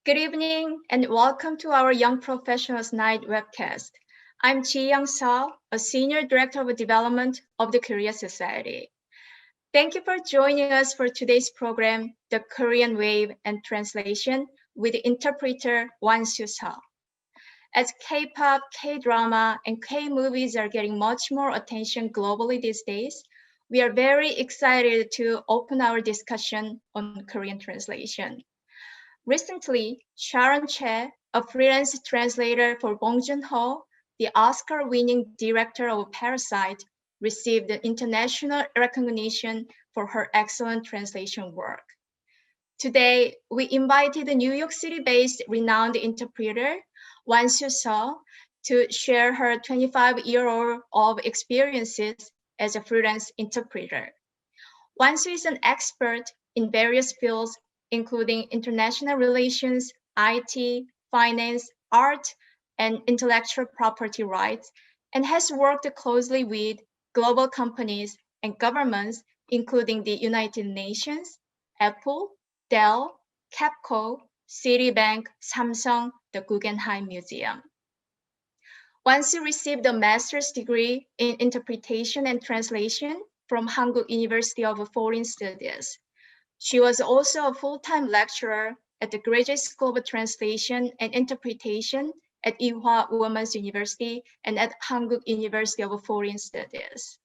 Good evening and welcome to our Young Professionals Night webcast. I'm Ji-Young Suh, a Senior Director of Development of the Korea Society. Thank you for joining us for today's program, The Korean Wave and Translation, with interpreter Wansoo Suh. As K-pop, K-drama, and K-movies are getting much more attention globally these days, we are very excited to open our discussion on Korean translation. Recently, Sharon Choi, a freelance translator for Bong Joon Ho, the Oscar-winning director of Parasite, received international recognition for her excellent translation work. Today, we invited the New York City-based renowned interpreter, Wansoo Suh, to share her 25-year-old of experiences as a freelance interpreter. Wansoo is an expert in various fields including international relations, IT, finance, art, and intellectual property rights, and has worked closely with global companies and governments, including the United Nations, Apple, Dell, Capco, Citibank, Samsung, the Guggenheim Museum. Wansoo received a master's degree in interpretation and translation from Hankuk University of Foreign Studies. She was also a full-time lecturer at the Graduate School of Translation and Interpretation at Ewha Women's University and at Hankuk University of Foreign Studies.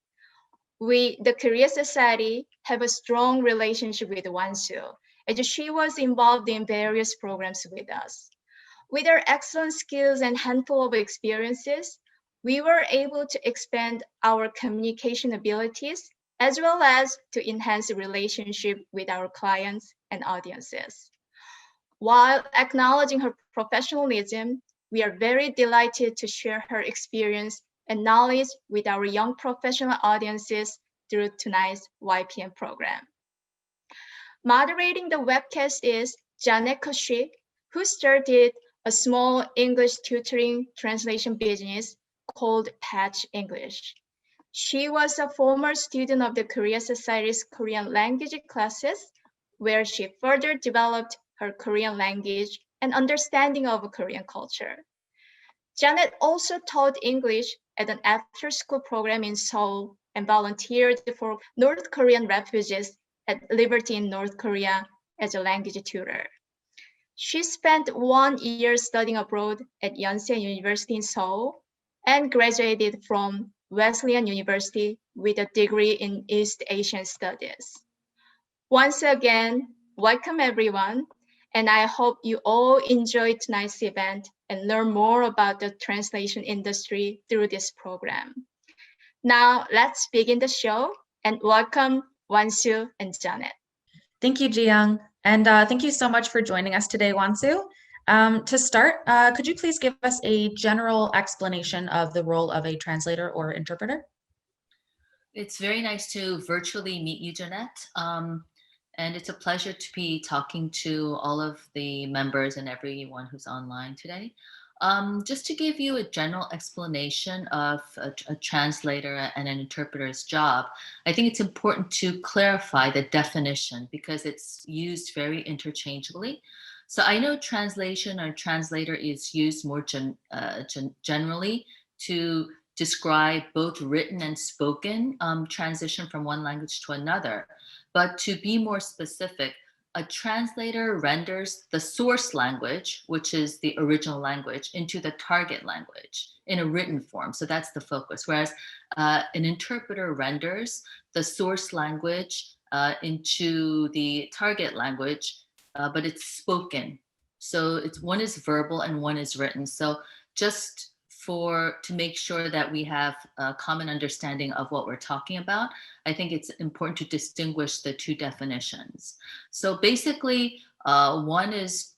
We, the Korea Society, have a strong relationship with Wansoo, as she was involved in various programs with us. With her excellent skills and handful of experiences, we were able to expand our communication abilities as well as to enhance the relationship with our clients and audiences. While acknowledging her professionalism, we are very delighted to share her experience and knowledge with our young professional audiences through tonight's YPM program. Moderating the webcast is Janet Cushey, who started a small English tutoring translation business called Patch English. She was a former student of the Korea Society's Korean language classes, where she further developed her Korean language and understanding of Korean culture. Janet also taught English at an after-school program in Seoul and volunteered for North Korean refugees at Liberty in North Korea as a language tutor. She spent 1 year studying abroad at Yonsei University in Seoul and graduated from Wesleyan University with a degree in East Asian Studies. Once again, welcome everyone, and I hope you all enjoy tonight's event and learn more about the translation industry through this program. Now, let's begin the show and welcome Wansoo and Janet. Thank you, Ji-Young, and thank you so much for joining us today, Wansoo. To start, could you please give us a general explanation of the role of a translator or interpreter? It's very nice to virtually meet you, Jeanette. And it's a pleasure to be talking to all of the members and everyone who's online today. Just to give you a general explanation of a translator and an interpreter's job, I think it's important to clarify the definition because it's used very interchangeably. So I know translation or translator is used more generally to describe both written and spoken transition from one language to another. But to be more specific, a translator renders the source language, which is the original language, into the target language in a written form. So that's the focus. Whereas an interpreter renders the source language into the target language, but it's spoken. So it's one is verbal and one is written. So just to make sure that we have a common understanding of what we're talking about, I think it's important to distinguish the two definitions. So basically, one is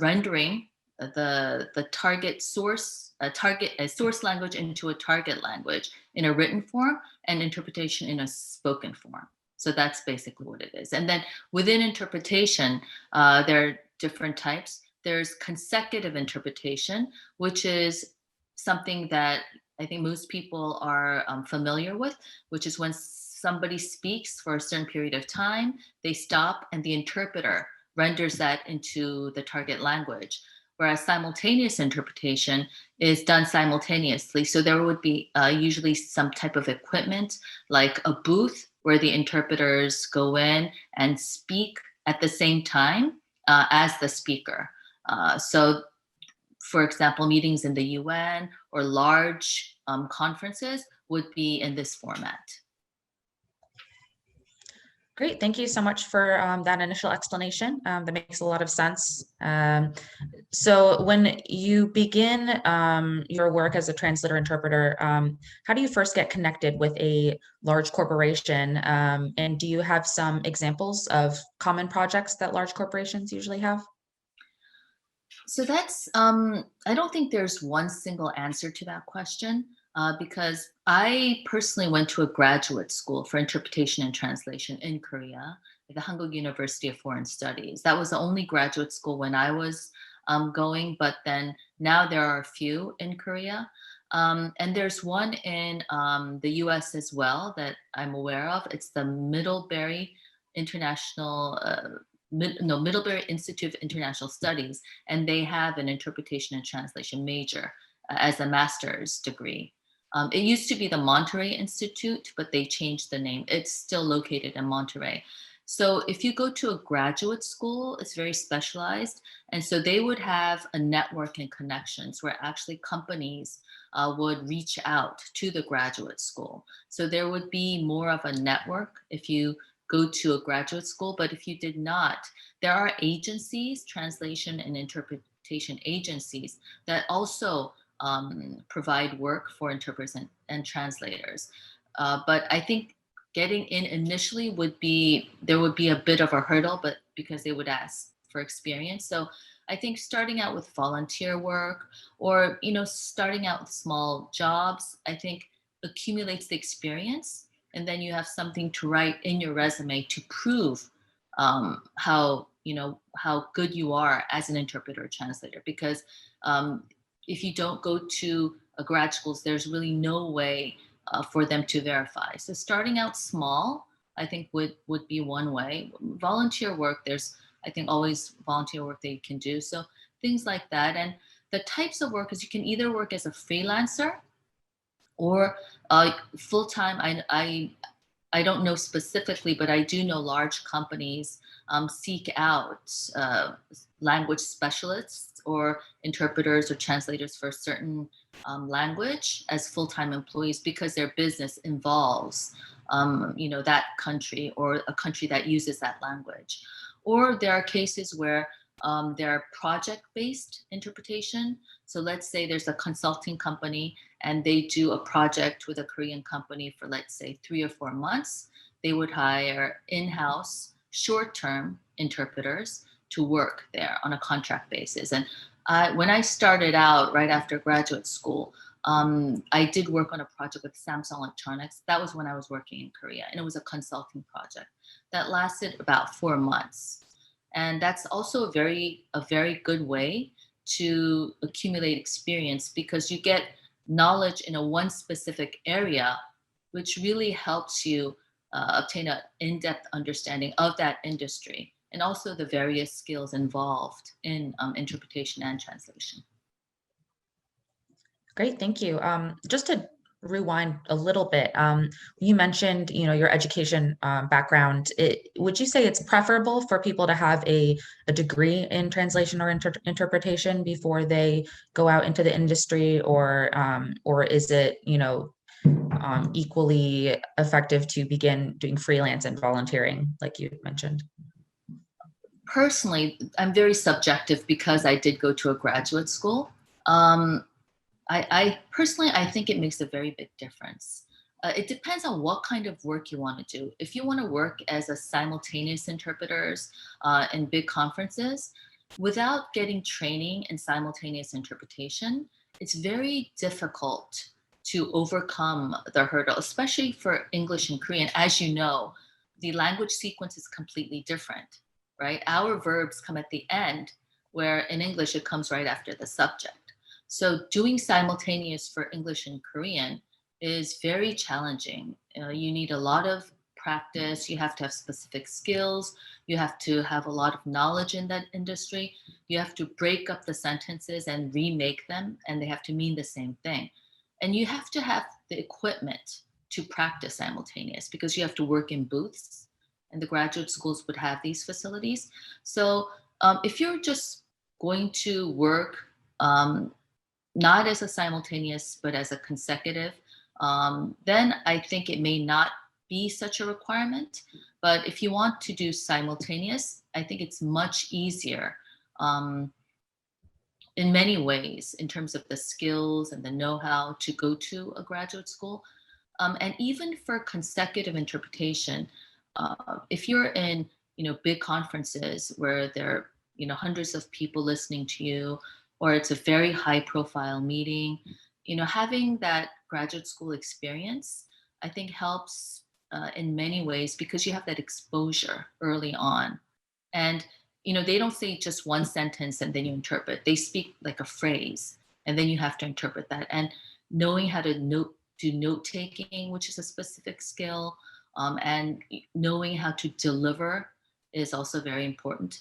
rendering the target source, a source language into a target language in a written form, and interpretation in a spoken form. So that's basically what it is. And then within interpretation, there are different types. There's consecutive interpretation, which is something that I think most people are familiar with, which is when somebody speaks for a certain period of time, they stop and the interpreter renders that into the target language, whereas simultaneous interpretation is done simultaneously. So there would be usually some type of equipment, like a booth where the interpreters go in and speak at the same time as the speaker. So, for example, meetings in the UN or large conferences would be in this format. Great, thank you so much for that initial explanation. That makes a lot of sense. So when you begin your work as a translator interpreter, how do you first get connected with a large corporation? And do you have some examples of common projects that large corporations usually have? So that's, I don't think there's one single answer to that question because I personally went to a graduate school for interpretation and translation in Korea, at the Hankuk University of Foreign Studies. That was the only graduate school when I was going, but then now there are a few in Korea. And there's one in the US as well that I'm aware of. It's the Middlebury International Middlebury Institute of International Studies, and they have an interpretation and translation major as a master's degree. It used to be the Monterey Institute, but they changed the name. It's still located in Monterey. So if you go to a graduate school, it's very specialized. And so they would have a network and connections where actually companies would reach out to the graduate school. So there would be more of a network if you go to a graduate school, but if you did not, there are agencies, translation and interpretation agencies that also provide work for interpreters and translators. But I think getting in initially there would be a bit of a hurdle, but because they would ask for experience. So I think starting out with volunteer work or, starting out with small jobs, I think accumulates the experience. And then you have something to write in your resume to prove how good you are as an interpreter or translator. Because if you don't go to a grad schools, there's really no way for them to verify. So starting out small, I think would be one way. Volunteer work, there's I think always volunteer work that you can do. So things like that. And the types of work is you can either work as a freelancer or full-time. I don't know specifically, but I do know large companies seek out language specialists or interpreters or translators for a certain language as full-time employees because their business involves that country or a country that uses that language. Or there are cases where there are project-based interpretation. So let's say there's a consulting company and they do a project with a Korean company for, let's say, 3 or 4 months. They would hire in-house short-term interpreters to work there on a contract basis. And when I started out right after graduate school, I did work on a project with Samsung Electronics. That was when I was working in Korea, and it was a consulting project that lasted about 4 months. And that's also a very good way to accumulate experience because you get knowledge in one specific area, which really helps you obtain an in-depth understanding of that industry and also the various skills involved in interpretation and translation. Great, thank you. Just to rewind a little bit, you mentioned, your education background. Would you say it's preferable for people to have a degree in translation or interpretation before they go out into the industry, or is it, equally effective to begin doing freelance and volunteering, like you mentioned? Personally, I'm very subjective because I did go to a graduate school. I personally think it makes a very big difference. It depends on what kind of work you want to do. If you want to work as a simultaneous interpreters in big conferences, without getting training in simultaneous interpretation, it's very difficult to overcome the hurdle, especially for English and Korean. As you know, the language sequence is completely different, right? Our verbs come at the end, where in English it comes right after the subject. So doing simultaneous for English and Korean is very challenging. You need a lot of practice, you have to have specific skills, you have to have a lot of knowledge in that industry, you have to break up the sentences and remake them, and they have to mean the same thing. And you have to have the equipment to practice simultaneous because you have to work in booths, and the graduate schools would have these facilities. So if you're just going to work not as a simultaneous, but as a consecutive, then I think it may not be such a requirement. But if you want to do simultaneous, I think it's much easier in many ways in terms of the skills and the know-how to go to a graduate school. And even for consecutive interpretation, if you're in big conferences where there are hundreds of people listening to you, or it's a very high profile meeting, having that graduate school experience, I think helps in many ways because you have that exposure early on. And they don't say just one sentence and then you interpret. They speak like a phrase, and then you have to interpret that. And knowing how to do note taking, which is a specific skill, and knowing how to deliver is also very important.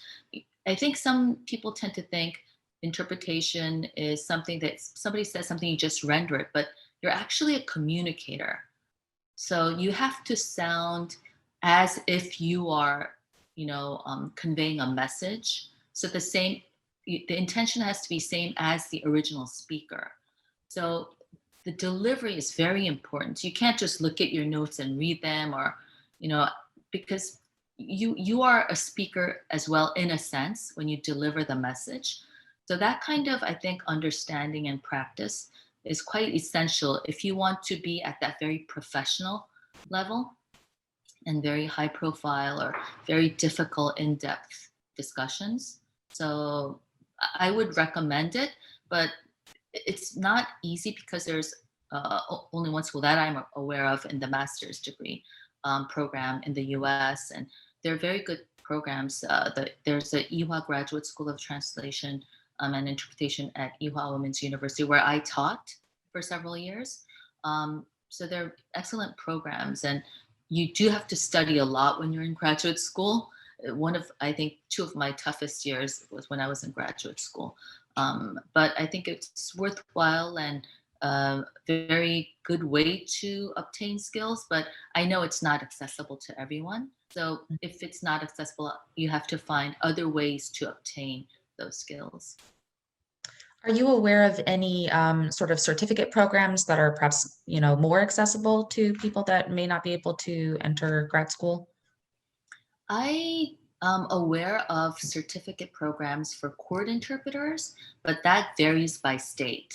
I think some people tend to think interpretation is something that somebody says something, you just render it, but you're actually a communicator. So you have to sound as if you are, conveying a message. So the intention has to be same as the original speaker. So the delivery is very important. You can't just look at your notes and read them, or, because you are a speaker as well in a sense when you deliver the message. So that kind of, I think, understanding and practice is quite essential if you want to be at that very professional level and very high profile or very difficult in-depth discussions. So I would recommend it, but it's not easy because there's only one school that I'm aware of in the master's degree program in the US, and they're very good programs. There's the Ewha Graduate School of Translation and Interpretation at Ewha Women's University, where I taught for several years. So they're excellent programs, and you do have to study a lot when you're in graduate school. I think two of my toughest years was when I was in graduate school. But I think it's worthwhile and a very good way to obtain skills, but I know it's not accessible to everyone. So if it's not accessible, you have to find other ways to obtain those skills. Are you aware of any sort of certificate programs that are perhaps, more accessible to people that may not be able to enter grad school? I am aware of certificate programs for court interpreters, but that varies by state.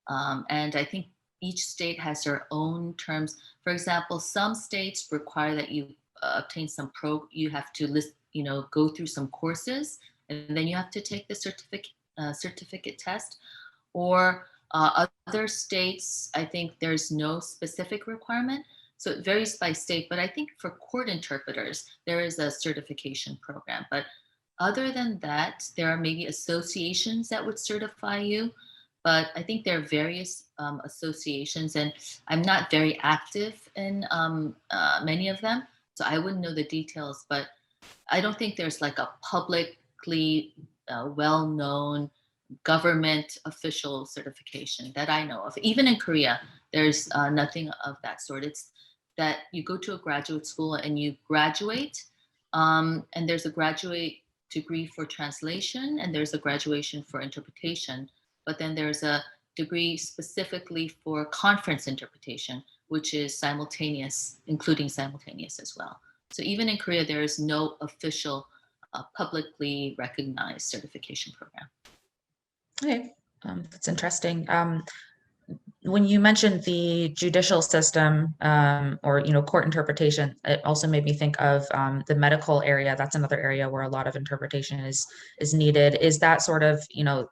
And I think each state has their own terms. For example, some states require that you obtain you have to go through some courses, and then you have to take the certificate test. Or other states, I think there's no specific requirement. So it varies by state, but I think for court interpreters, there is a certification program. But other than that, there are maybe associations that would certify you. But I think there are various associations, and I'm not very active in many of them, so I wouldn't know the details. But I don't think there's like a publicly well-known government official certification that I know of. Even in Korea, there's nothing of that sort. It's that you go to a graduate school and you graduate, and there's a graduate degree for translation, and there's a graduation for interpretation. But then there's a degree specifically for conference interpretation, which is simultaneous, including simultaneous as well. So even in Korea, there is no official publicly recognized certification program. Okay, that's interesting. When you mentioned the judicial system or court interpretation, it also made me think of the medical area. That's another area where a lot of interpretation is needed. Is that sort of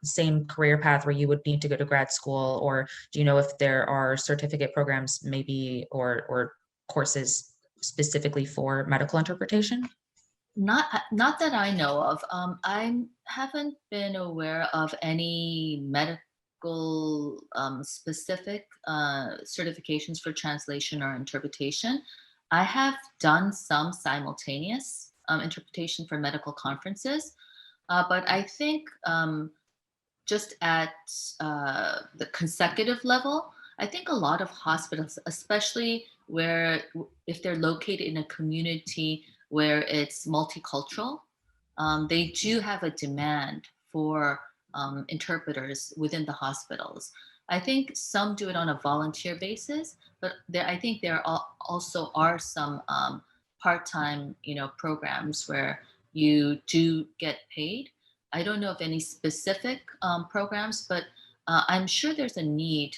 same career path where you would need to go to grad school, or do you know if there are certificate programs maybe or courses specifically for medical interpretation? Not that I know of. I haven't been aware of any medical specific certifications for translation or interpretation. I have done some simultaneous interpretation for medical conferences, but I think just at the consecutive level, I think a lot of hospitals, especially where if they're located in a community where it's multicultural, they do have a demand for interpreters within the hospitals. I think some do it on a volunteer basis, but I think there also are some part-time, programs where you do get paid. I don't know of any specific programs, but I'm sure there's a need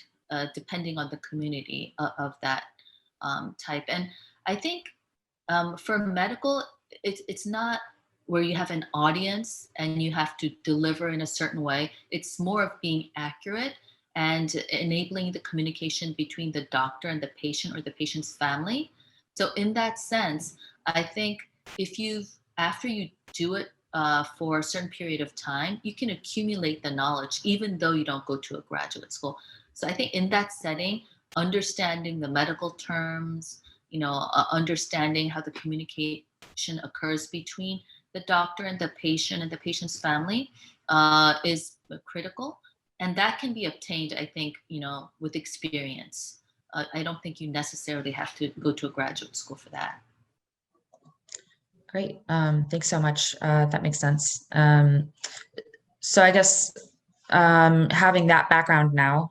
depending on the community of that type. And I think for medical, it's not where you have an audience and you have to deliver in a certain way. It's more of being accurate and enabling the communication between the doctor and the patient or the patient's family. So in that sense, I think if after you do it for a certain period of time, you can accumulate the knowledge even though you don't go to a graduate school. So I think in that setting, understanding the medical terms, understanding how the communication occurs between the doctor and the patient's family is critical. And that can be obtained, I think, with experience. I don't think you necessarily have to go to a graduate school for that. Great. Thanks so much. That makes sense. So I guess having that background now,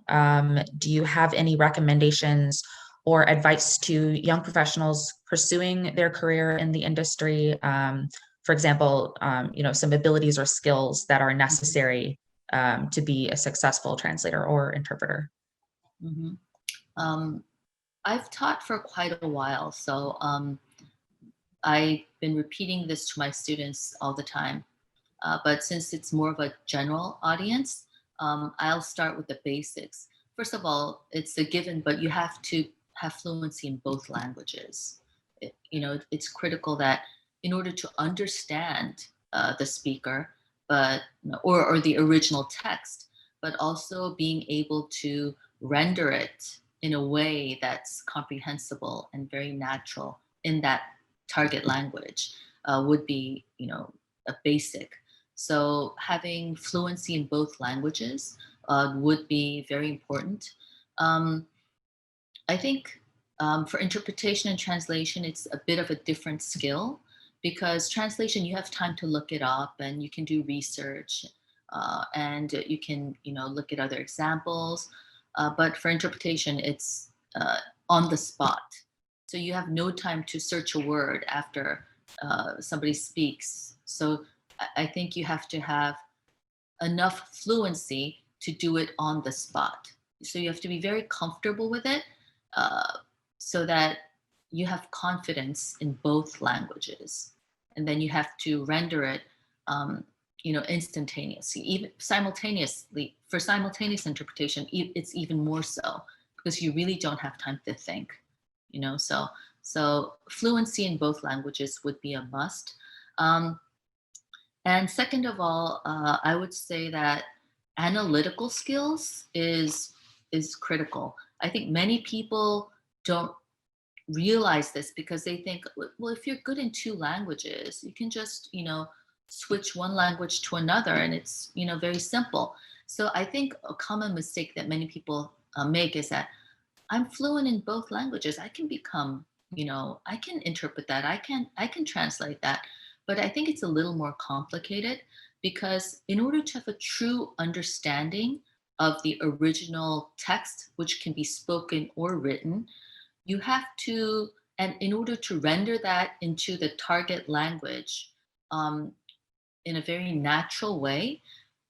do you have any recommendations or advice to young professionals pursuing their career in the industry? For example, some abilities or skills that are necessary to be a successful translator or interpreter? Mm-hmm. I've taught for quite a while, so I've been repeating this to my students all the time. But since it's more of a general audience, I'll start with the basics. First of all, it's a given, but you have to have fluency in both languages. It's critical that in order to understand the speaker, but or the original text, but also being able to render it in a way that's comprehensible and very natural in that target language would be, a basic. So having fluency in both languages would be very important. I think for interpretation and translation, it's a bit of a different skill because translation, you have time to look it up and you can do research and you can, look at other examples. But for interpretation, it's on the spot. So you have no time to search a word after somebody speaks. So I think you have to have enough fluency to do it on the spot. So you have to be very comfortable with it so that you have confidence in both languages. And then you have to render it, instantaneously, even simultaneously. For simultaneous interpretation, it's even more so because you really don't have time to think, So fluency in both languages would be a must. And second of all, I would say that analytical skills is critical. I think many people don't realize this because they think, well, if you're good in two languages, you can just, switch one language to another and it's, very simple. So I think a common mistake that many people make is that I'm fluent in both languages. I can become, I can interpret that. I can translate that. But I think it's a little more complicated because in order to have a true understanding of the original text, which can be spoken or written, you have to, and in order to render that into the target language in a very natural way,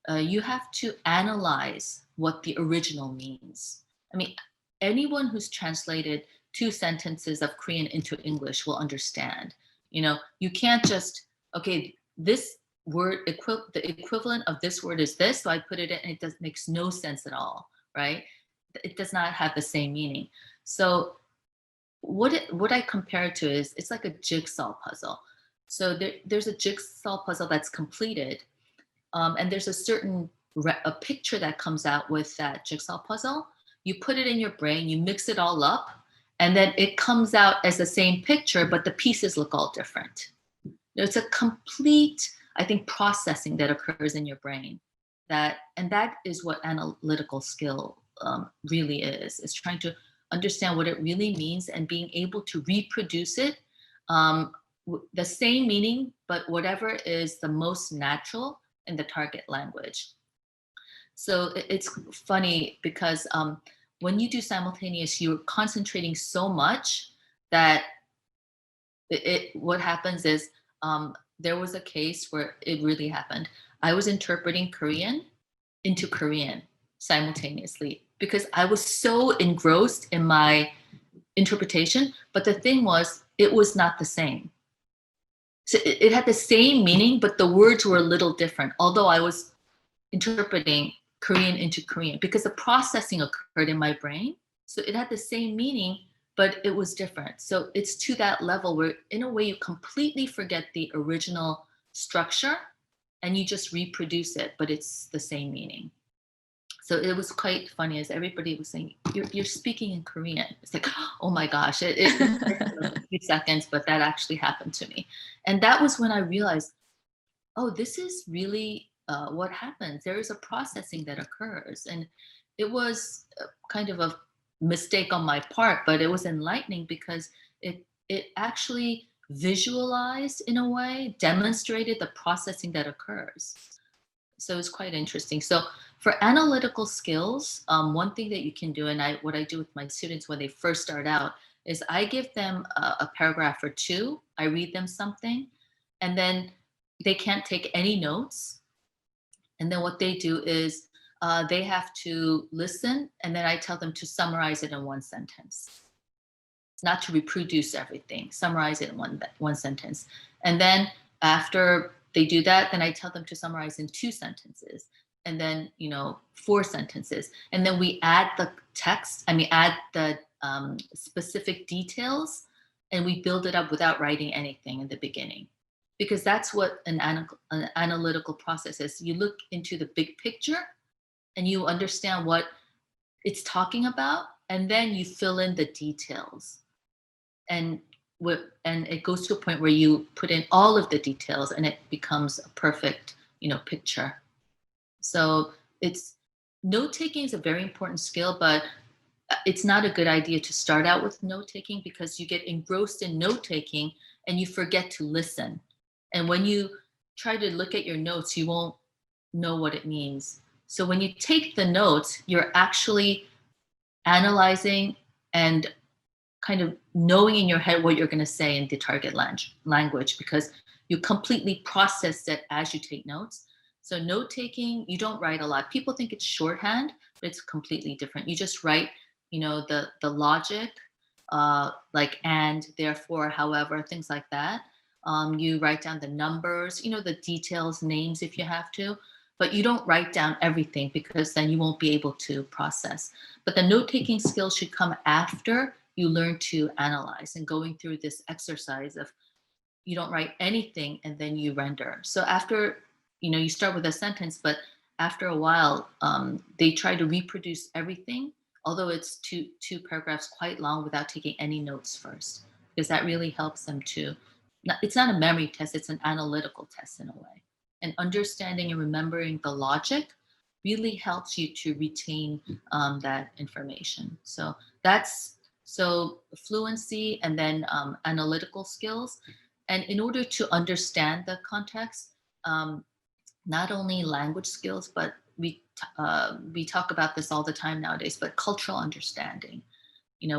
you have to analyze what the original means. I mean, anyone who's translated 2 sentences of Korean into English will understand. You can't just, okay, this word, the equivalent of this word is this, so I put it in, and it makes no sense at all, right? It does not have the same meaning. So what I compare it to is it's like a jigsaw puzzle. So there's a jigsaw puzzle that's completed, and there's a certain a picture that comes out with that jigsaw puzzle. You put it in your brain, you mix it all up, and then it comes out as the same picture, but the pieces look all different. It's a complete, I think, processing that occurs in your brain. And that is what analytical skill really is trying to understand what it really means and being able to reproduce it, the same meaning, but whatever is the most natural in the target language. So it's funny because when you do simultaneous, you're concentrating so much that what happens is, there was a case where it really happened. I was interpreting Korean into Korean simultaneously because I was so engrossed in my interpretation. But the thing was, it was not the same. So it had the same meaning, but the words were a little different, although I was interpreting Korean into Korean because the processing occurred in my brain. So it had the same meaning, but it was different. So it's to that level where in a way you completely forget the original structure and you just reproduce it, but it's the same meaning. So it was quite funny as everybody was saying, you're speaking in Korean. It's like, oh my gosh, it took a few seconds, but that actually happened to me. And that was when I realized, oh, this is really what happens. There is a processing that occurs. And it was kind of a mistake on my part, but it was enlightening because it actually visualized, in a way, demonstrated the processing that occurs. So it's quite interesting. So for analytical skills, one thing that you can do, and what I do with my students when they first start out, is I give them a paragraph or two. I read them something, and then they can't take any notes. And then what they do is they have to listen, and then I tell them to summarize it in one sentence. It's not to reproduce everything, summarize it in one sentence. And then after they do that, then I tell them to summarize in 2 sentences, and then 4 sentences. And then we add the text, add the specific details, and we build it up without writing anything in the beginning. Because that's what an analytical process is. You look into the big picture and you understand what it's talking about, and then you fill in the details. And it goes to a point where you put in all of the details and it becomes a perfect, picture. So note-taking is a very important skill, but it's not a good idea to start out with note-taking because you get engrossed in note-taking and you forget to listen. And when you try to look at your notes, you won't know what it means. So when you take the notes, you're actually analyzing and kind of knowing in your head what you're going to say in the target language because you completely process it as you take notes. So note-taking, you don't write a lot. People think it's shorthand, but it's completely different. You just write, the logic, like and, therefore, however, things like that. You write down the numbers, the details, names if you have to, but you don't write down everything because then you won't be able to process. But the note-taking skills should come after you learn to analyze and going through this exercise of you don't write anything and then you render. So after, you start with a sentence, but after a while, they try to reproduce everything, although it's two paragraphs quite long without taking any notes first, because that really helps them to, it's not a memory test, it's an analytical test in a way. And understanding and remembering the logic really helps you to retain that information. So fluency and then analytical skills. And in order to understand the context, not only language skills, but we talk about this all the time nowadays, but cultural understanding.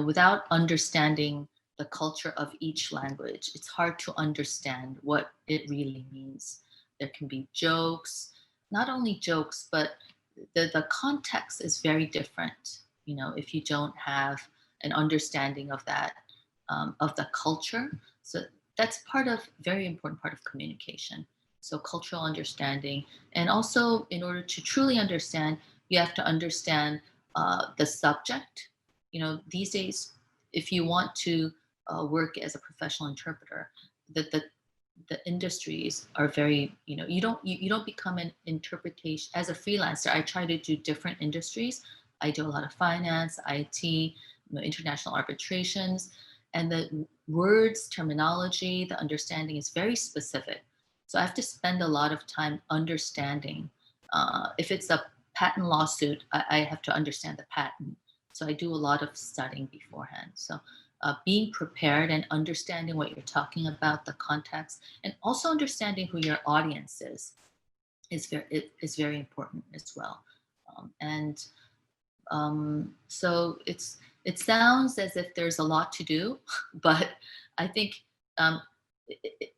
Without understanding the culture of each language, it's hard to understand what it really means. There can be jokes, not only jokes, but the context is very different, if you don't have an understanding of that, of the culture. So that's very important part of communication. So cultural understanding. And also in order to truly understand, you have to understand the subject. These days, if you want to work as a professional interpreter, the industries are very, you don't become an interpretation as a freelancer. I try to do different industries. I do a lot of finance, IT, international arbitrations, and the words, terminology, the understanding is very specific. So I have to spend a lot of time understanding. If it's a patent lawsuit, I have to understand the patent. So I do a lot of studying beforehand. So being prepared and understanding what you're talking about, the context, and also understanding who your audience is very important as well. So it sounds as if there's a lot to do, but I think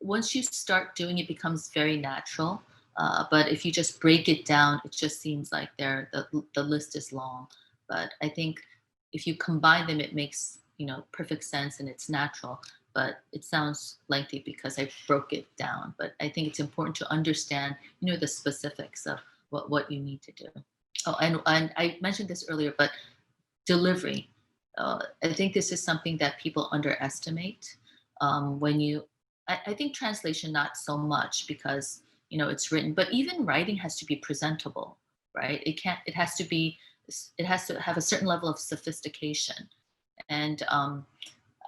once you start doing it, becomes very natural. But if you just break it down, it just seems like the list is long. But I think if you combine them, it makes perfect sense and it's natural. But it sounds lengthy because I broke it down. But I think it's important to understand, the specifics of what you need to do. Oh, and I mentioned this earlier, but delivery. I think this is something that people underestimate. I think translation not so much because it's written, but even writing has to be presentable, right? It has to have a certain level of sophistication, and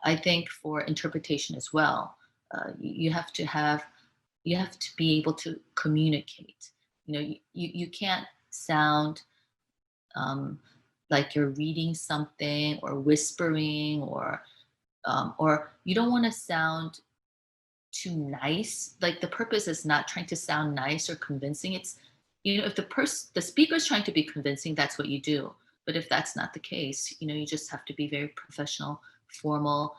I think for interpretation as well, you have to be able to communicate. You can't sound like you're reading something or whispering, or you don't want to sound too nice. Like the purpose is not trying to sound nice or convincing. It's if the speaker is trying to be convincing, that's what you do. But if that's not the case, you just have to be very professional, formal,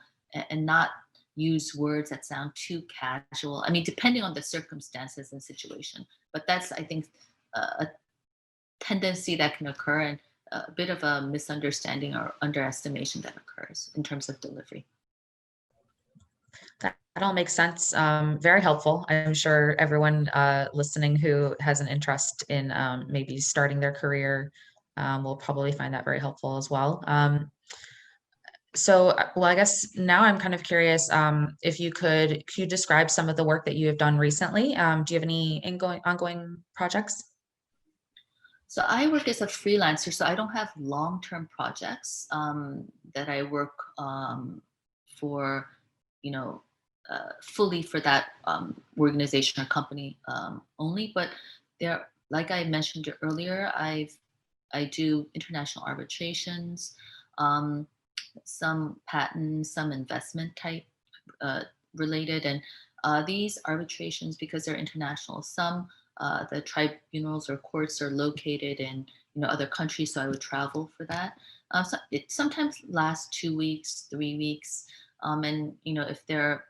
and not use words that sound too casual. I mean, depending on the circumstances and situation. But that's, I think, a tendency that can occur, and a bit of a misunderstanding or underestimation that occurs in terms of delivery. That all makes sense. Very helpful. I'm sure everyone listening who has an interest in maybe starting their career will probably find that very helpful as well. Well, I guess now I'm kind of curious if could you describe some of the work that you have done recently? Do you have any ongoing projects? So I work as a freelancer, so I don't have long-term projects that I work for, fully for that organization or company only. But like I mentioned earlier, I do international arbitrations, some patent, some investment type related, and these arbitrations, because they're international, some the tribunals or courts are located in other countries, so I would travel for that. So it sometimes lasts 2 weeks, 3 weeks, and if there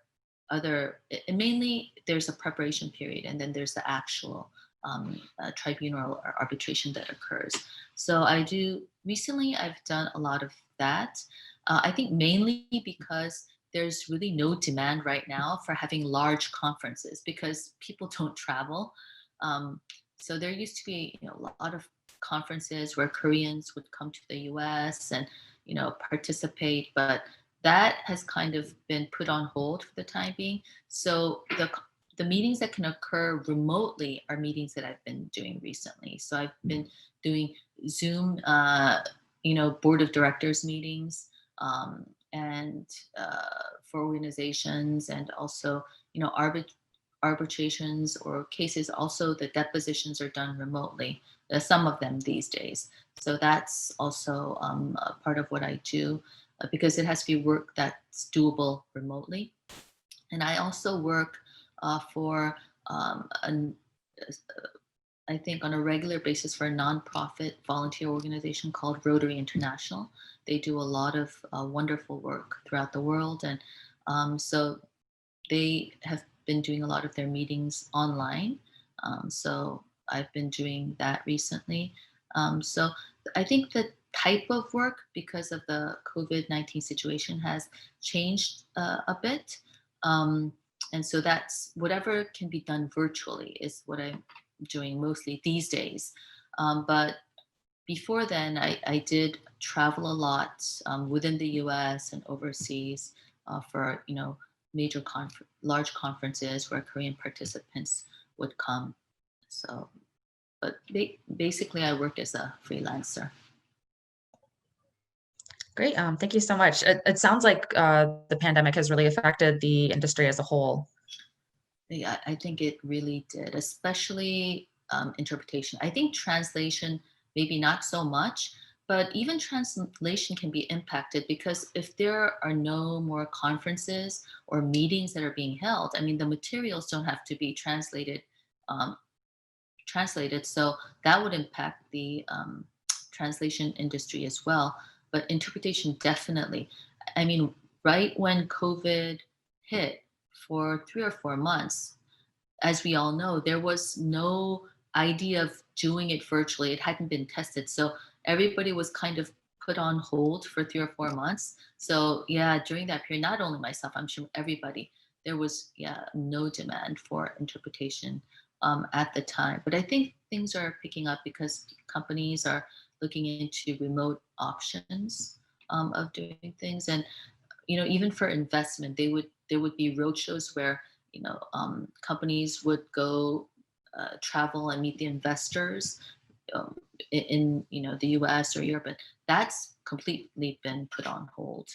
are mainly there's a preparation period, and then there's the actual tribunal or arbitration that occurs. So recently I've done a lot of that. I think mainly because there's really no demand right now for having large conferences because people don't travel. So there used to be a lot of conferences where Koreans would come to the US and participate, but that has kind of been put on hold for the time being. So the meetings that can occur remotely are meetings that I've been doing recently. So I've been doing Zoom, board of directors meetings, and for organizations, and also arbitrations or cases. Also, the depositions are done remotely. Some of them these days. So that's also a part of what I do because it has to be work that's doable remotely. And I also work for I think on a regular basis for a nonprofit volunteer organization called Rotary International. They do a lot of wonderful work throughout the world, and so they have been doing a lot of their meetings online. So I've been doing that recently. So I think the type of work, because of the COVID-19 situation, has changed a bit. And so that's whatever can be done virtually is what I'm doing mostly these days. But before then, I did travel a lot within the US and overseas for, major large conferences where Korean participants would come. So, but basically I worked as a freelancer. Great. Thank you so much. It sounds like the pandemic has really affected the industry as a whole. Yeah, I think it really did, especially interpretation. I think translation, maybe not so much, but even translation can be impacted because if there are no more conferences or meetings that are being held, I mean, the materials don't have to be um, translated. So that would impact the translation industry as well. But interpretation definitely. I mean, right when COVID hit for 3 or 4 months, as we all know, there was no idea of doing it virtually. It hadn't been tested. So everybody was kind of put on hold for 3 or 4 months. So yeah, during that period, not only myself, I'm sure everybody, there was no demand for interpretation at the time. But I think things are picking up because companies are looking into remote options of doing things. And even for investment, there would be roadshows where companies would go travel and meet the investors in the U.S. or Europe, but that's completely been put on hold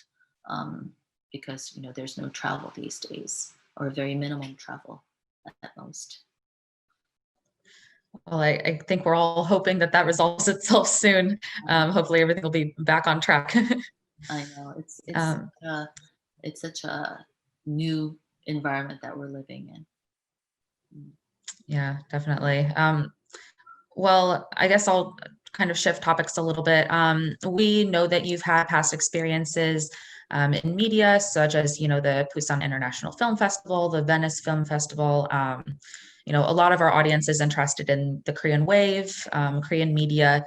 because there's no travel these days, or very minimum travel at most. Well, I think we're all hoping that resolves itself soon. Hopefully everything will be back on track. I know it's Um, it's such a new environment that we're living in. yeah, definitely. Well, I guess I'll kind of shift topics a little bit. We know that you've had past experiences in media, such as, the Busan International Film Festival, the Venice Film Festival. A lot of our audience is interested in the Korean wave, Korean media.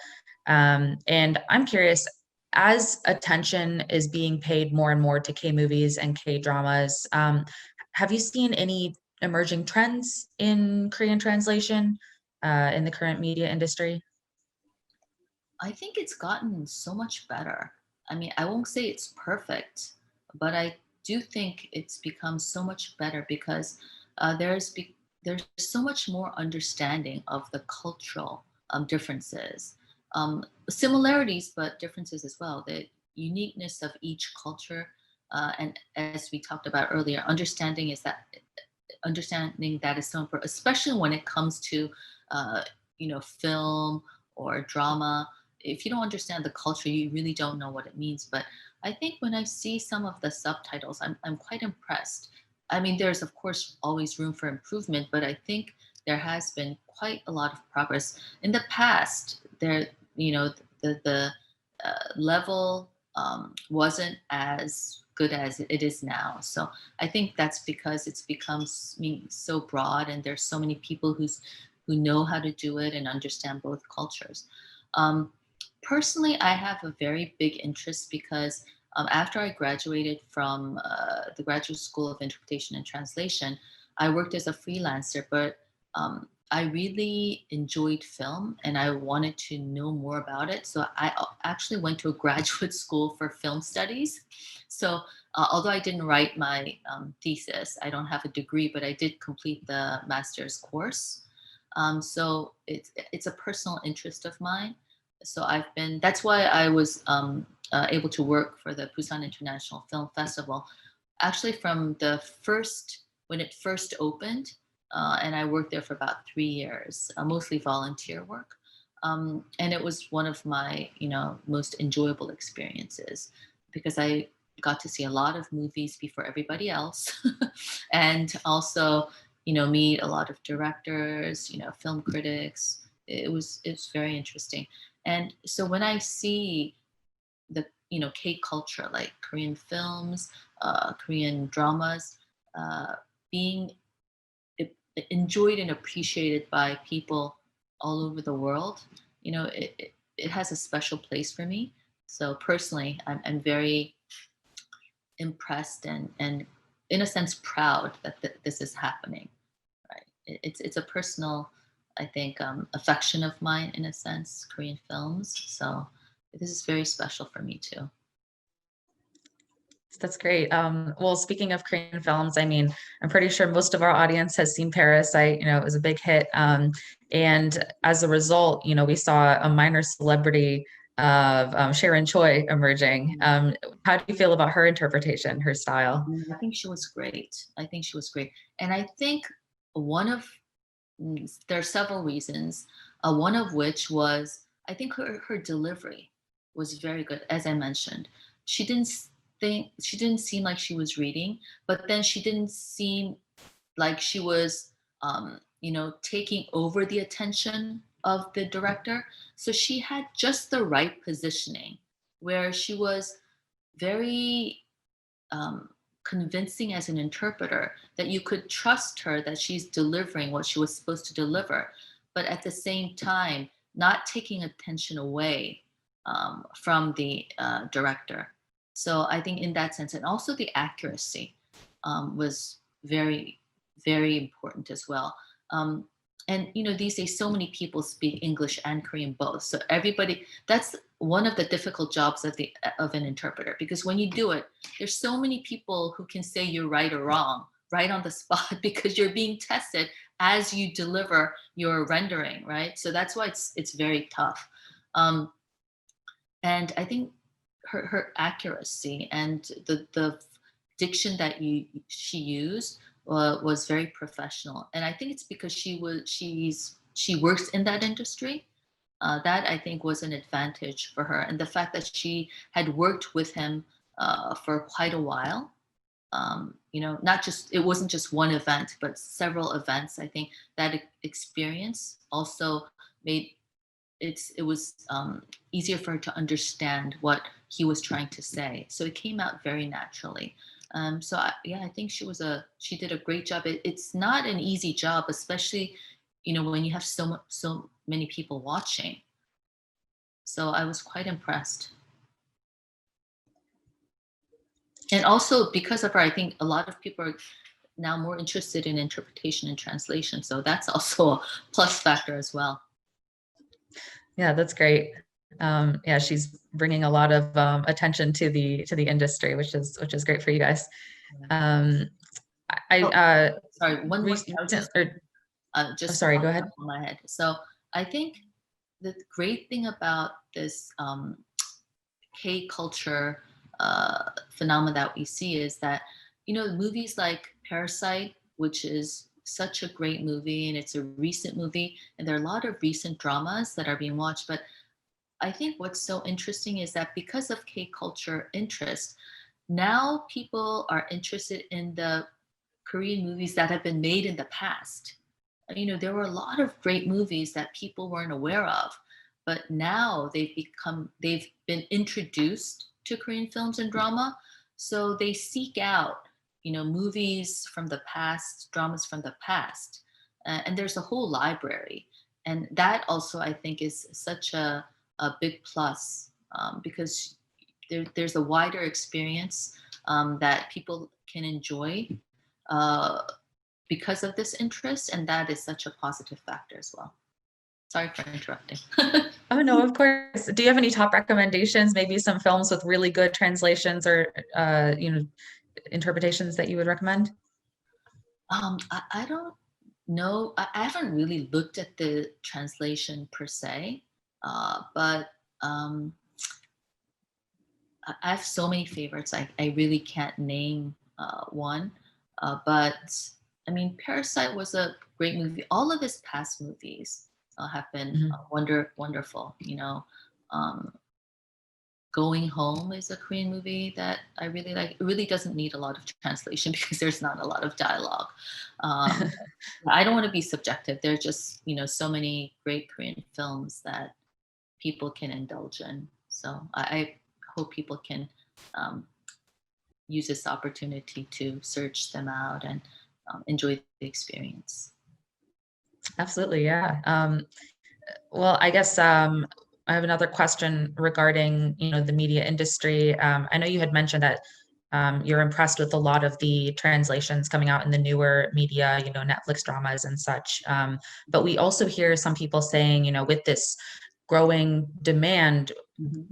And I'm curious, as attention is being paid more and more to K-movies and K-dramas, have you seen any emerging trends in Korean translation in the current media industry? I think it's gotten so much better. I mean, I won't say it's perfect, but I do think it's become so much better because there's so much more understanding of the cultural differences, similarities, but differences as well. The uniqueness of each culture, and as we talked about earlier, understanding that is so important, especially when it comes to film or drama. If you don't understand the culture, you really don't know what it means. But I think when I see some of the subtitles, I'm quite impressed. I mean, there's of course always room for improvement, but I think there has been quite a lot of progress in the past. The level wasn't as good as it is now. So I think that's because it's become so broad, and there's so many people who know how to do it and understand both cultures. Um, Personally, I have a very big interest because after I graduated from the Graduate School of Interpretation and Translation, I worked as a freelancer, but I really enjoyed film and I wanted to know more about it. So I actually went to a graduate school for film studies. So although I didn't write my thesis, I don't have a degree, but I did complete the master's course. So it's a personal interest of mine. So that's why I was able to work for the Busan International Film Festival, actually from when it first opened, and I worked there for about 3 years, mostly volunteer work. And it was one of my, most enjoyable experiences because I got to see a lot of movies before everybody else, and also, meet a lot of directors, film critics. It's very interesting. And so when I see the K culture, like Korean films, Korean dramas, being enjoyed and appreciated by people all over the world, it has a special place for me. So personally, I'm very impressed and in a sense proud that this is happening. Right? It's a personal, I think, affection of mine in a sense, Korean films. So this is very special for me too. That's great. Well, speaking of Korean films, I mean, I'm pretty sure most of our audience has seen Parasite. It was a big hit. And as a result, we saw a minor celebrity of Sharon Choi emerging. How do you feel about her interpretation, her style? I think she was great. I think she was great. And I think one of, there are several reasons, one of which was, I think her delivery was very good. As I mentioned, she didn't she didn't seem like she was reading, but then she didn't seem like she was, taking over the attention of the director. So she had just the right positioning where she was very convincing as an interpreter, that you could trust her that she's delivering what she was supposed to deliver, but at the same time, not taking attention away from the director. So I think in that sense, and also the accuracy was very, very important as well. And these days, so many people speak English and Korean both. So everybody, that's one of the difficult jobs of an interpreter, because when you do it, there's so many people who can say you're right or wrong right on the spot because you're being tested as you deliver your rendering, right? So that's why it's very tough. And I think her accuracy and the diction that she used was very professional, and I think it's because she works in that industry. That I think was an advantage for her, and the fact that she had worked with him for quite a while. It wasn't just one event, but several events. I think that experience also made it was easier for her to understand what he was trying to say. So it came out very naturally. I think she did a great job. It's not an easy job, especially, when you have so many people watching. So I was quite impressed. And also because of her, I think a lot of people are now more interested in interpretation and translation. So that's also a plus factor as well. Yeah, that's great. Yeah, she's bringing a lot of attention to the industry, which is great for you guys. Sorry, one more. Sorry, go ahead. On my head. So I think the great thing about this K culture phenomena that we see is that movies like Parasite, which is such a great movie, and it's a recent movie, and there are a lot of recent dramas that are being watched. But I think what's so interesting is that because of K culture interest, now people are interested in the Korean movies that have been made in the past. There were a lot of great movies that people weren't aware of, but now they've been introduced to Korean films and drama. So they seek out, movies from the past, dramas from the past, and there's a whole library. And that also, I think, is such a big plus because there's a wider experience that people can enjoy because of this interest, and that is such a positive factor as well. Sorry for interrupting. Oh, no, of course. Do you have any top recommendations, maybe some films with really good translations or, interpretations that you would recommend? I don't know. I haven't really looked at the translation per se, but I have so many favorites. I really can't name one, but I mean, Parasite was a great movie. All of his past movies have been wonderful. Going Home is a Korean movie that I really like. It really doesn't need a lot of translation because there's not a lot of dialogue. I don't want to be subjective. There are just, so many great Korean films that people can indulge in. So I hope people can use this opportunity to search them out and enjoy the experience. Absolutely, yeah. Well, I guess I have another question regarding, the media industry. I know you had mentioned that you're impressed with a lot of the translations coming out in the newer media, Netflix dramas and such. But we also hear some people saying, with this growing demand,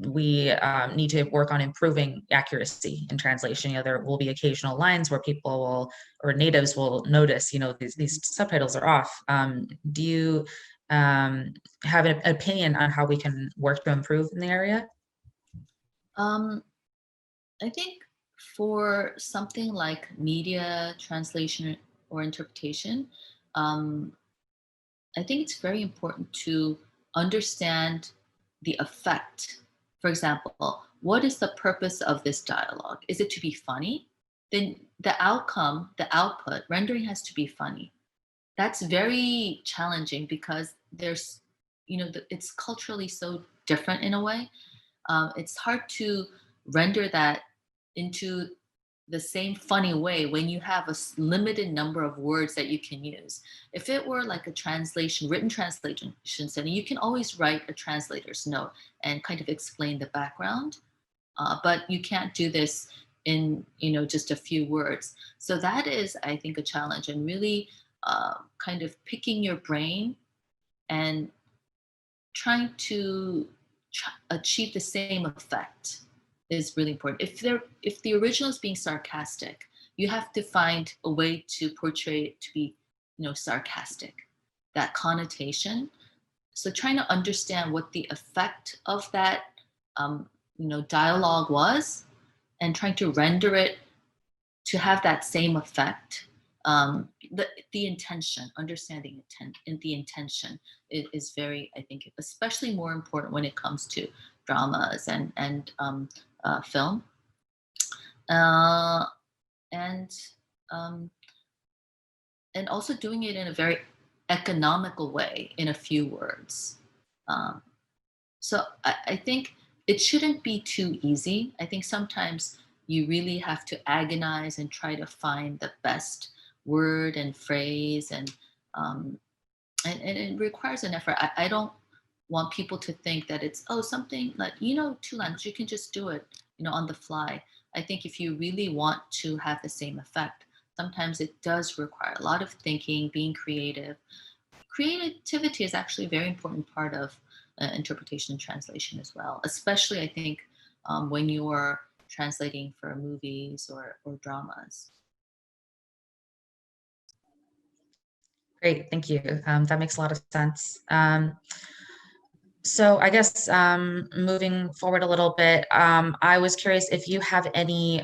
we need to work on improving accuracy in translation. There will be occasional lines where people or natives will notice, these subtitles are off. Do you have an opinion on how we can work to improve in the area? I think for something like media translation or interpretation, I think it's very important to understand the effect. For example, what is the purpose of this dialogue? Is it to be funny? Then the outcome, the output, rendering has to be funny. That's very challenging because there's, it's culturally so different in a way. It's hard to render that into the same funny way when you have a limited number of words that you can use. If it were like a translation, written translation setting, you can always write a translator's note and kind of explain the background, but you can't do this in just a few words. So that is, I think, a challenge, and really kind of picking your brain and trying to achieve the same effect is really important. If the original is being sarcastic, you have to find a way to portray it to be, sarcastic, that connotation. So trying to understand what the effect of that, dialogue was, and trying to render it to have that same effect. The intention, understanding the intention is very, I think, especially more important when it comes to dramas and film, and also doing it in a very economical way in a few words. So I think it shouldn't be too easy. I think sometimes you really have to agonize and try to find the best word and phrase, and it requires an effort. I don't want people to think that it's something like two languages, you can just do it on the fly. I think if you really want to have the same effect, sometimes it does require a lot of thinking, being creative. Creativity is actually a very important part of interpretation and translation as well, especially I think when you're translating for movies or dramas. Great, thank you. That makes a lot of sense. So I guess moving forward a little bit, I was curious if you have any,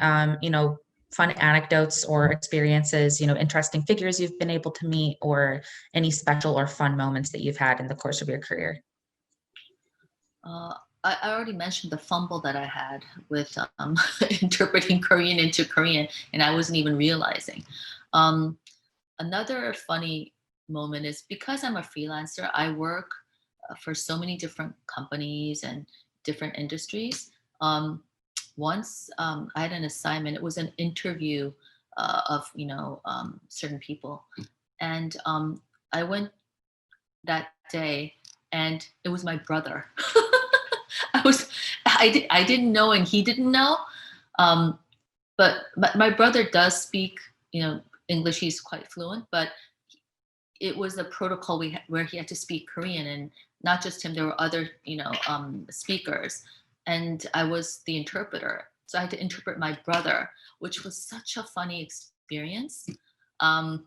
fun anecdotes or experiences, interesting figures you've been able to meet, or any special or fun moments that you've had in the course of your career. I already mentioned the fumble that I had with interpreting Korean into Korean, and I wasn't even realizing. Another funny moment is because I'm a freelancer, I work for so many different companies and different industries. Once I had an assignment, it was an interview of certain people, and I went that day, and it was my brother. I didn't know, and he didn't know, but my brother does speak English. He's quite fluent, but it was a protocol where he had to speak Korean, and not just him. There were other speakers, and I was the interpreter. So I had to interpret my brother, which was such a funny experience. I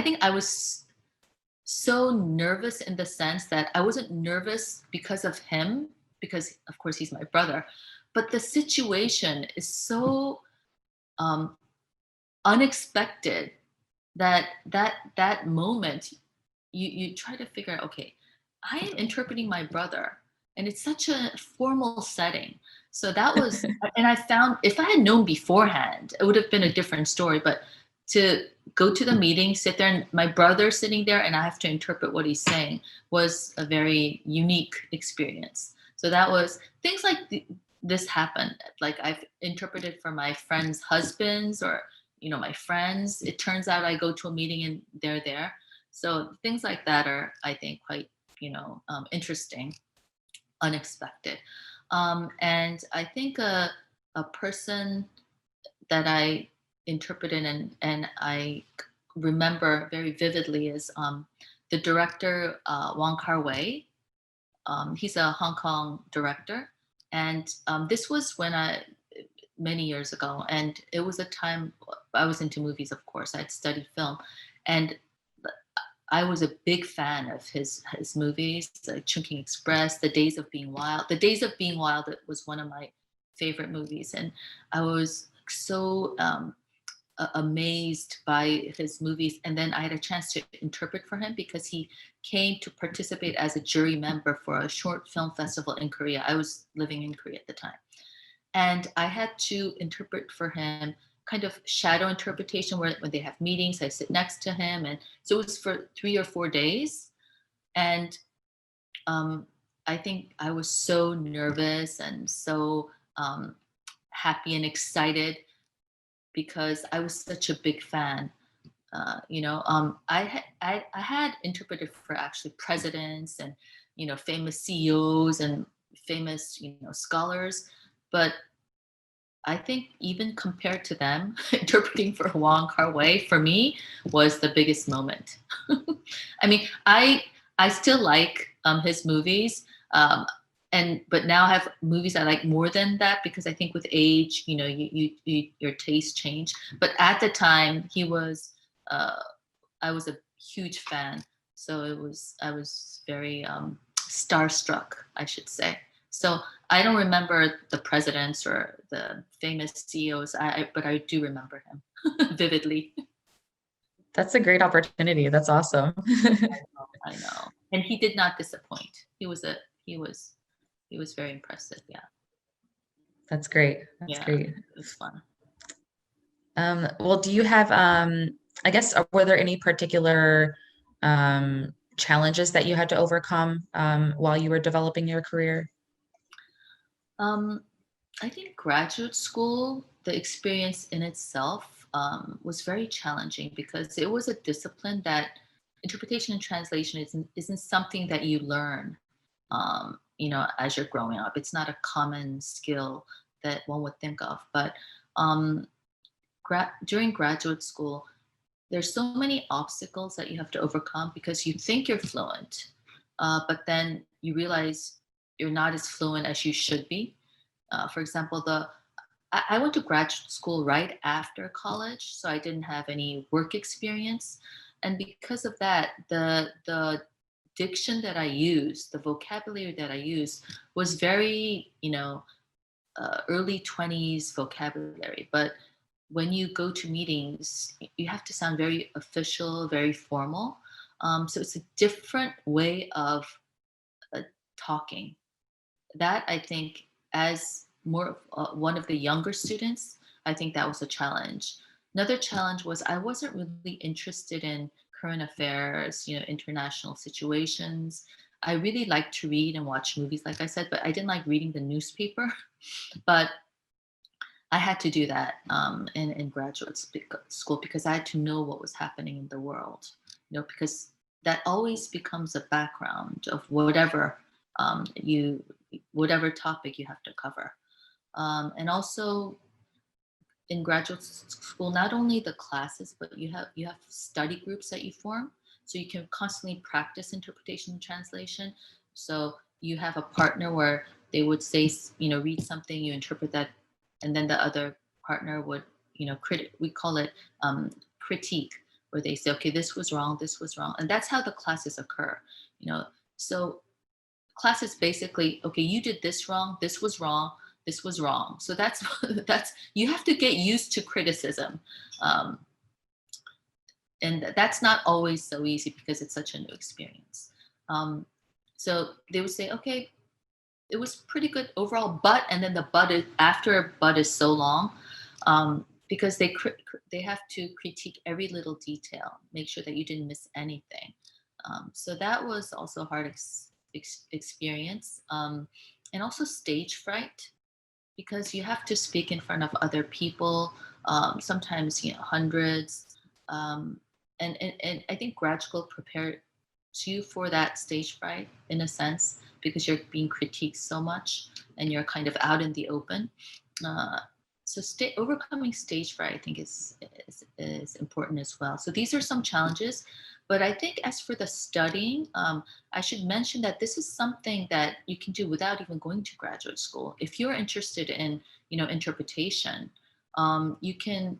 think I was so nervous in the sense that I wasn't nervous because of him, because of course he's my brother, but the situation is so unexpected that moment you try to figure out, okay, I am interpreting my brother, and it's such a formal setting. So that was, and I found if I had known beforehand, it would have been a different story. But to go to the meeting, sit there, and my brother sitting there, and I have to interpret what he's saying, was a very unique experience. So that was things like this happened. Like I've interpreted for my friends' husbands, or my friends. It turns out I go to a meeting and they're there. So things like that are, I think, quite interesting, unexpected. And I think a person that I interpreted and I remember very vividly is the director Wong Kar-wai. He's a Hong Kong director, and this was many years ago, and it was a time I was into movies. Of course, I'd studied film, and I was a big fan of his movies, like Chungking Express, The Days of Being Wild. The Days of Being Wild was one of my favorite movies, and I was so amazed by his movies. And then I had a chance to interpret for him because he came to participate as a jury member for a short film festival in Korea. I was living in Korea at the time. And I had to interpret for him kind of shadow interpretation where when they have meetings, I sit next to him. And so it was for 3 or 4 days. And I think I was so nervous and so happy and excited because I was such a big fan. I had interpreted for actually presidents and famous CEOs and famous scholars, but I think even compared to them, interpreting for Wong Kar-wai for me was the biggest moment. I mean, I still like his movies, but now I have movies I like more than that because I think with age, your tastes change. But at the time, I was a huge fan, so I was very starstruck, I should say. So I don't remember the presidents or the famous CEOs, but I do remember him vividly. That's a great opportunity. That's awesome. I know, and he did not disappoint. He was very impressive. Yeah. That's great. That's Yeah, great. it was fun. Well, do you have, I guess, were there any particular challenges that you had to overcome while you were developing your career? I think graduate school, the experience in itself was very challenging because it was a discipline that interpretation and translation isn't something that you learn, as you're growing up. It's not a common skill that one would think of. But during graduate school, there's so many obstacles that you have to overcome because you think you're fluent, but then you realize you're not as fluent as you should be. For example, I went to graduate school right after college, so I didn't have any work experience, and because of that, the diction that I used, the vocabulary that I used, was very early 20s vocabulary. But when you go to meetings, you have to sound very official, very formal. So it's a different way of talking. That I think, as more one of the younger students, I think that was a challenge. Another challenge was I wasn't really interested in current affairs, international situations. I really liked to read and watch movies, like I said, but I didn't like reading the newspaper. But I had to do that in graduate school because I had to know what was happening in the world, because that always becomes a background of whatever whatever topic you have to cover. And also in graduate school, not only the classes, but you have study groups that you form, so you can constantly practice interpretation and translation. So you have a partner where they would say, read something, you interpret that, and then the other partner would, we call it critique, where they say, okay, this was wrong, and that's how the classes occur. So class is basically, okay, you did this wrong, this was wrong, this was wrong. So that's you have to get used to criticism, and that's not always so easy because it's such a new experience. So they would say, okay, it was pretty good overall, but, and then the but is, after but is so long, because they have to critique every little detail, make sure that you didn't miss anything. So that was also a hard experience, and also stage fright, because you have to speak in front of other people, sometimes hundreds, and I think grad school prepares you for that stage fright in a sense, because you're being critiqued so much and you're kind of out in the open. So overcoming stage fright, I think, is important as well. So these are some challenges. But I think as for the studying, I should mention that this is something that you can do without even going to graduate school. If you're interested in, interpretation, you can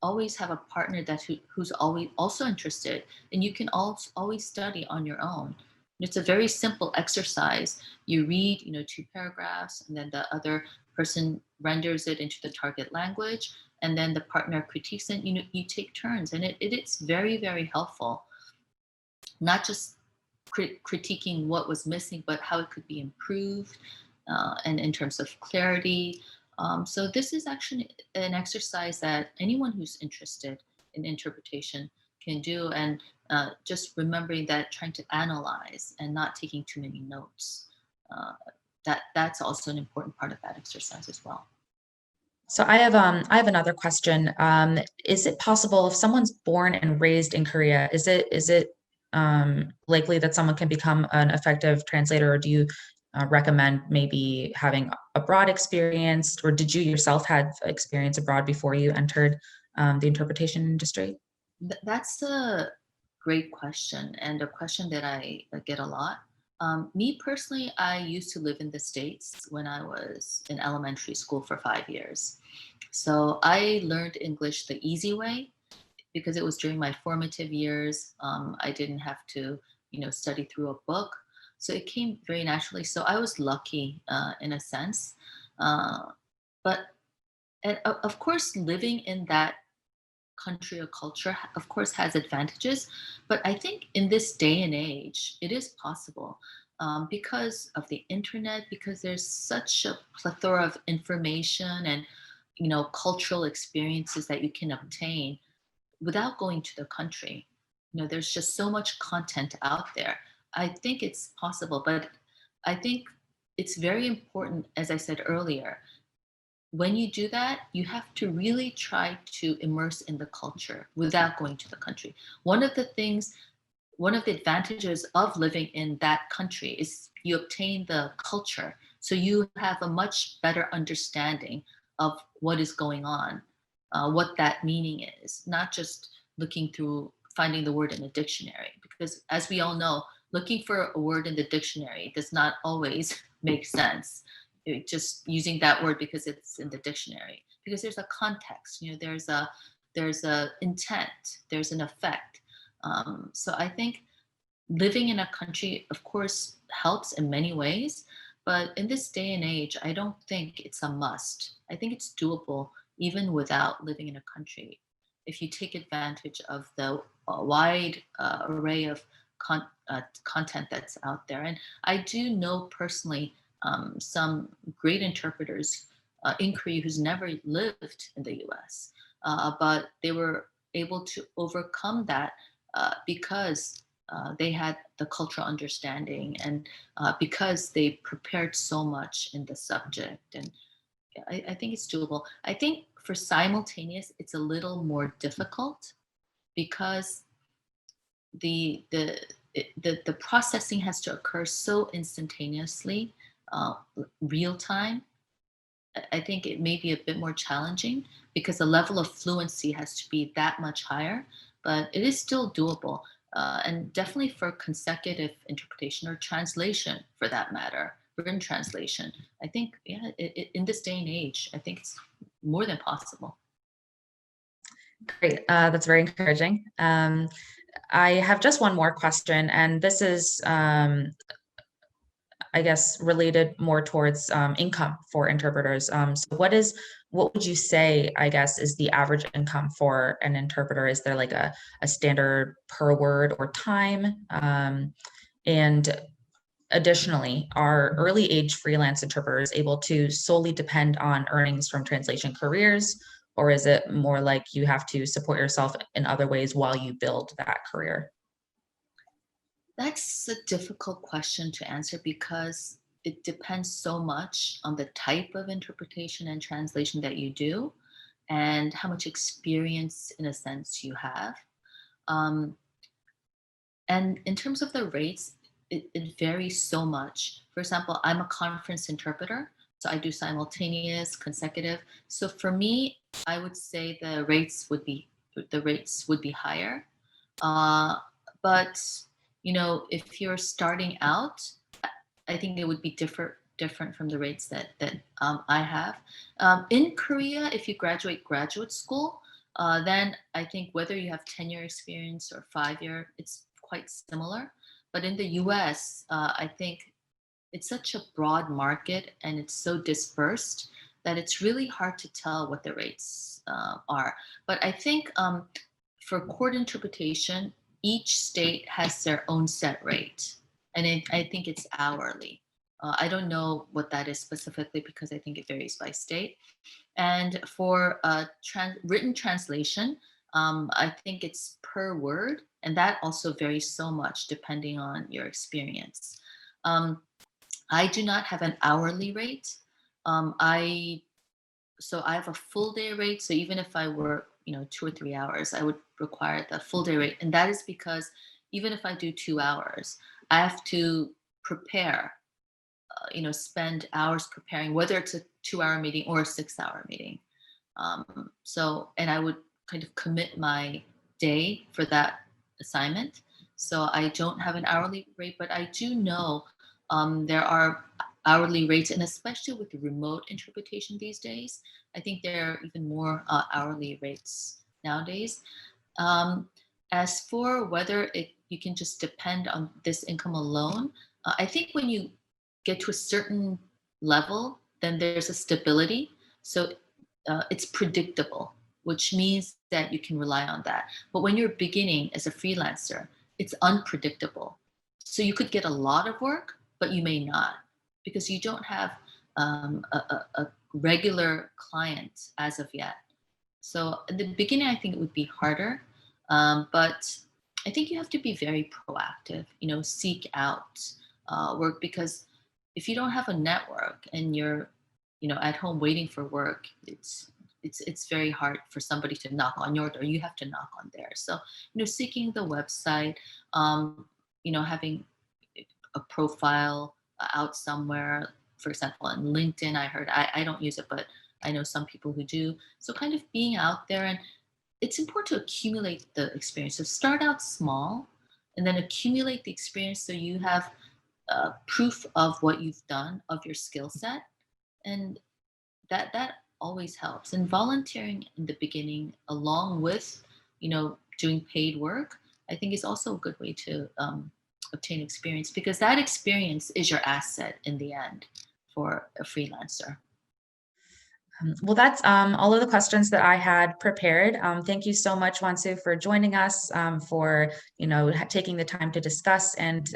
always have a partner who's always also interested, and you can always study on your own. It's a very simple exercise. You read, 2 paragraphs, and then the other person renders it into the target language, and then the partner critiques it. You take turns, and it's very, very helpful. Not just critiquing what was missing, but how it could be improved, and in terms of clarity. So this is actually an exercise that anyone who's interested in interpretation can do, and just remembering that trying to analyze and not taking too many notes, that's also an important part of that exercise as well. So I have another question. Is it possible if someone's born and raised in Korea, is it likely that someone can become an effective translator, or do you recommend maybe having abroad experience, or did you yourself have experience abroad before you entered the interpretation industry? That's a great question, and a question that I get a lot. Me personally, I used to live in the States when I was in elementary school for 5 years. So I learned English the easy way because it was during my formative years. I didn't have to, study through a book. So it came very naturally. So I was lucky in a sense. But and of course, living in that country or culture, of course, has advantages. But I think in this day and age, it is possible because of the internet, because there's such a plethora of information and cultural experiences that you can obtain without going to the country. There's just so much content out there. I think it's possible, but I think it's very important, as I said earlier, when you do that, you have to really try to immerse in the culture without going to the country. One of the advantages of living in that country is you obtain the culture. So you have a much better understanding of what is going on, what that meaning is, not just finding the word in a dictionary. Because as we all know, looking for a word in the dictionary does not always make sense. Just using that word because it's in the dictionary, because there's a context, there's a intent, there's an effect. So I think living in a country, of course, helps in many ways, but in this day and age, I don't think it's a must. I think it's doable even without living in a country, if you take advantage of the wide array of content that's out there. And I do know personally some great interpreters in Korea who's never lived in the US, but they were able to overcome that because they had the cultural understanding, and because they prepared so much in the subject. And I think it's doable. I think for simultaneous, it's a little more difficult because the processing has to occur so instantaneously, real time. I think it may be a bit more challenging because the level of fluency has to be that much higher, but it is still doable. And definitely for consecutive interpretation or translation, for that matter, written translation, I think, yeah, in this day and age, I think it's more than possible. Great. That's very encouraging. I have just one more question, and this is, I guess, related more towards income for interpreters. So what would you say, I guess, is the average income for an interpreter? Is there like a standard per word or time? And additionally, are early age freelance interpreters able to solely depend on earnings from translation careers, or is it more like you have to support yourself in other ways while you build that career? That's a difficult question to answer because it depends so much on the type of interpretation and translation that you do and how much experience, in a sense, you have. Um, and in terms of the rates, it varies so much. For example, I'm a conference interpreter, so I do simultaneous, consecutive. So for me, I would say the rates would be higher. Uh, but if you're starting out, I think it would be different from the rates that I have. In Korea, if you graduate school, then I think whether you have 10-year experience or 5-year, it's quite similar. But in the US, I think it's such a broad market and it's so dispersed that it's really hard to tell what the rates are. But I think for court interpretation, each state has their own set rate, and I think it's hourly. I don't know what that is specifically because I think it varies by state. And for written translation, I think it's per word, and that also varies so much depending on your experience. I do not have an hourly rate. I have a full day rate. So even if I work, 2 or 3 hours, I would require the full day rate, and that is because even if I do 2 hours, I have to prepare. Spend hours preparing, whether it's a 2-hour meeting or a 6-hour meeting. And I would kind of commit my day for that assignment. So I don't have an hourly rate, but I do know there are hourly rates, and especially with the remote interpretation these days, I think there are even more hourly rates nowadays. As for whether you can just depend on this income alone, I think when you get to a certain level, then there's a stability. So it's predictable, which means that you can rely on that. But when you're beginning as a freelancer, it's unpredictable. So you could get a lot of work, but you may not, because you don't have a regular client as of yet. So at the beginning, I think it would be harder, but I think you have to be very proactive, seek out work, because if you don't have a network and you're, at home waiting for work, it's very hard for somebody to knock on your door. You have to knock on theirs. So, seeking the website, having a profile out somewhere, for example, on LinkedIn. I don't use it, but I know some people who do. So kind of being out there, and it's important to accumulate the experience. So start out small and then accumulate the experience so you have proof of what you've done, of your skill set, and that always helps. And volunteering in the beginning, along with doing paid work, I think is also a good way to obtain experience, because that experience is your asset in the end for a freelancer. Well, that's all of the questions that I had prepared. Thank you so much, Wansoo, for joining us, for taking the time to discuss and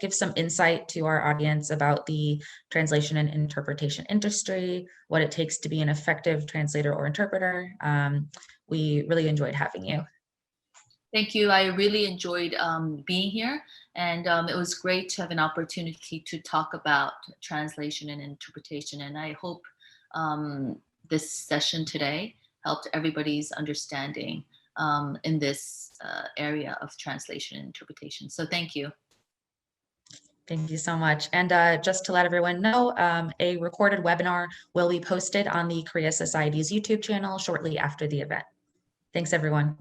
give some insight to our audience about the translation and interpretation industry, what it takes to be an effective translator or interpreter. We really enjoyed having you. Thank you. I really enjoyed being here, and it was great to have an opportunity to talk about translation and interpretation. And I hope this session today helped everybody's understanding in this area of translation and interpretation. So thank you. Thank you so much. And just to let everyone know, a recorded webinar will be posted on the Korea Society's YouTube channel shortly after the event. Thanks, everyone.